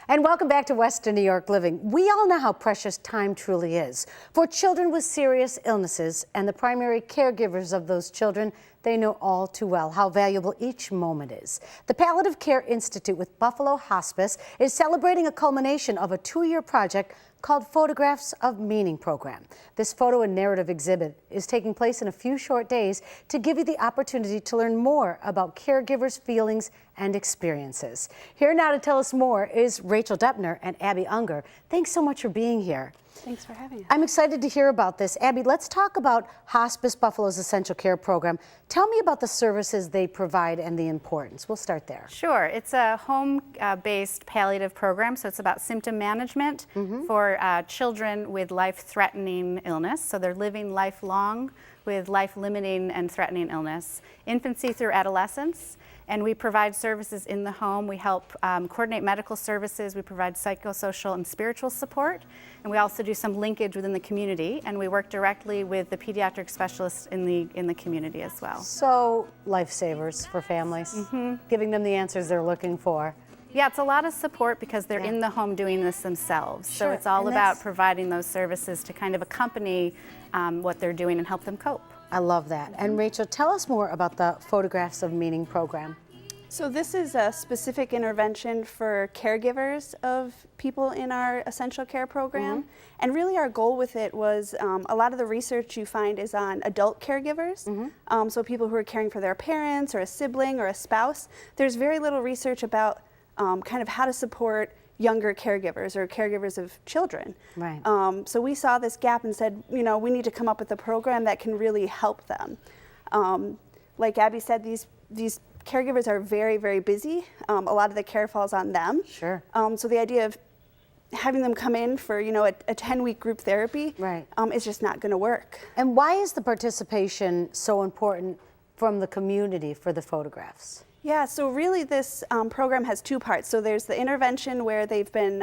And welcome back to Western New York Living. We all know how precious time truly is. For children with serious illnesses and the primary caregivers of those children, they know all too well how valuable each moment is. The Palliative Care Institute with Buffalo Hospice is celebrating a culmination of a 2-year project called Photographs of Meaning program. This photo and narrative exhibit is taking place in a few short days to give you the opportunity to learn more about caregivers' feelings and experiences. Here now to tell us more is Rachel Deppner and Abby Unger. Thanks so much for being here. Thanks for having us. I'm excited to hear about this. Abby, let's talk about Hospice Buffalo's Essential Care Program. Tell me about the services they provide and the importance. We'll start there. Sure. It's a home-based palliative program, so it's about symptom management for children with life-threatening illness. So they're living lifelong with life-limiting and threatening illness, infancy through adolescence. And we provide services in the home. We help coordinate medical services. We provide psychosocial and spiritual support. And we also do some linkage within the community. And we work directly with the pediatric specialists in the community as well. So lifesavers for families, giving them the answers they're looking for. Yeah, it's a lot of support because they're in the home doing this themselves. Sure. So it's all about providing those services to kind of accompany what they're doing and help them cope. I love that. And Rachel, tell us more about the Photographs of Meaning program. So this is a specific intervention for caregivers of people in our essential care program. And really our goal with it was a lot of the research you find is on adult caregivers. So people who are caring for their parents or a sibling or a spouse. There's very little research about kind of how to support younger caregivers or caregivers of children. Right. So we saw this gap and said, you know, we need to come up with a program that can really help them. Like Abby said, these caregivers are very, very busy. A lot of the care falls on them. Sure. So the idea of having them come in for, you know, a 10-week group therapy is just not going to work. And why is the participation so important from the community for the photographs? Yeah, so really this program has 2 parts. So there's the intervention where they've been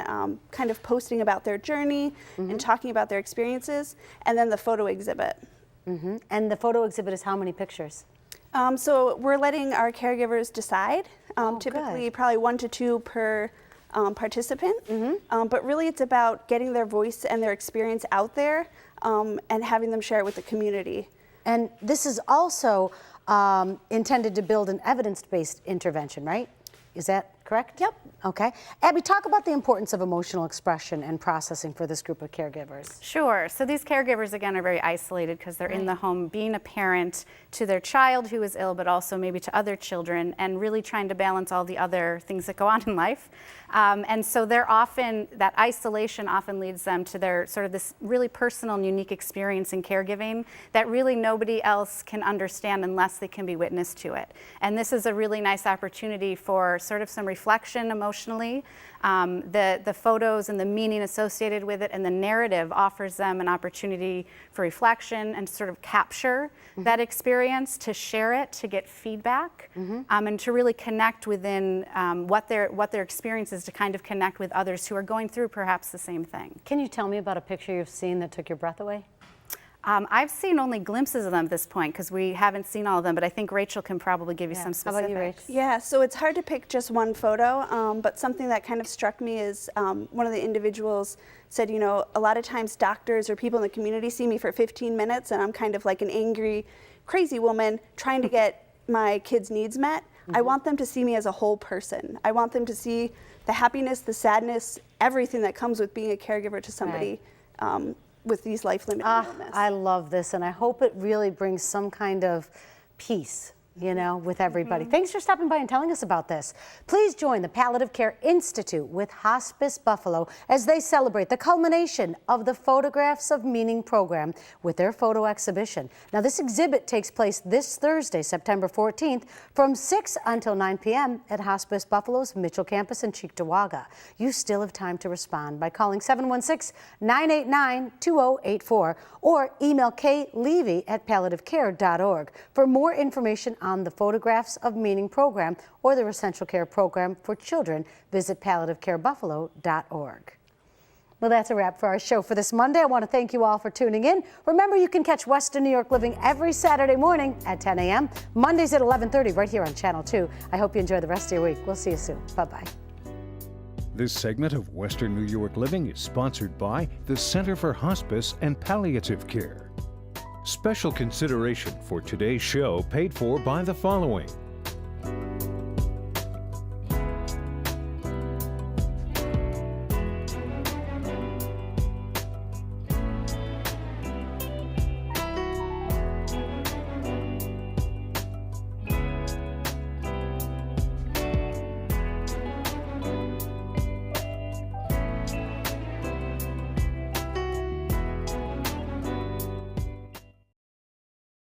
kind of posting about their journey and talking about their experiences, and then the photo exhibit. And the photo exhibit is how many pictures? So we're letting our caregivers decide, typically probably 1 to 2 per participant, but really it's about getting their voice and their experience out there and having them share it with the community. And this is also intended to build an evidence-based intervention, right? Is that correct? Yep. Okay. Abby, talk about the importance of emotional expression and processing for this group of caregivers. Sure. So these caregivers, again, are very isolated because they're in the home being a parent to their child who is ill, but also maybe to other children, and really trying to balance all the other things that go on in life. And so they're often, that isolation often leads them to their sort of this really personal and unique experience in caregiving that really nobody else can understand unless they can be witness to it. And this is a really nice opportunity for sort of some reflection emotionally. The photos and the meaning associated with it and the narrative offers them an opportunity for reflection and sort of capture that experience, to share it, to get feedback, and to really connect within what their experience is, to kind of connect with others who are going through perhaps the same thing. Can you tell me about a picture you've seen that took your breath away? I've seen only glimpses of them at this point because we haven't seen all of them, but I think Rachel can probably give you some specifics. How about you, Rach? Yeah, so it's hard to pick just one photo, but something that kind of struck me is one of the individuals said, you know, a lot of times doctors or people in the community see me for 15 minutes and I'm kind of like an angry, crazy woman trying to get my kids' needs met. I want them to see me as a whole person. I want them to see the happiness, the sadness, everything that comes with being a caregiver to somebody with these life-limiting illness. I love this, and I hope it really brings some kind of peace, you know, with everybody. Thanks for stopping by and telling us about this. Please join the Palliative Care Institute with Hospice Buffalo as they celebrate the culmination of the Photographs of Meaning program with their photo exhibition. Now, this exhibit takes place this Thursday, September 14th, from 6 until 9 p.m. at Hospice Buffalo's Mitchell campus in Cheektowaga. You still have time to respond by calling 716-989-2084 or email klevy@palliativecare.org for more information on the Photographs of Meaning program or their Essential Care program for children. Visit palliativecarebuffalo.org. Well, that's a wrap for our show for this Monday. I want to thank you all for tuning in. Remember, you can catch Western New York Living every Saturday morning at 10 a.m., Mondays at 11:30 right here on Channel 2. I hope you enjoy the rest of your week. We'll see you soon. Bye-bye. This segment of Western New York Living is sponsored by the Center for Hospice and Palliative Care. Special consideration for today's show paid for by the following: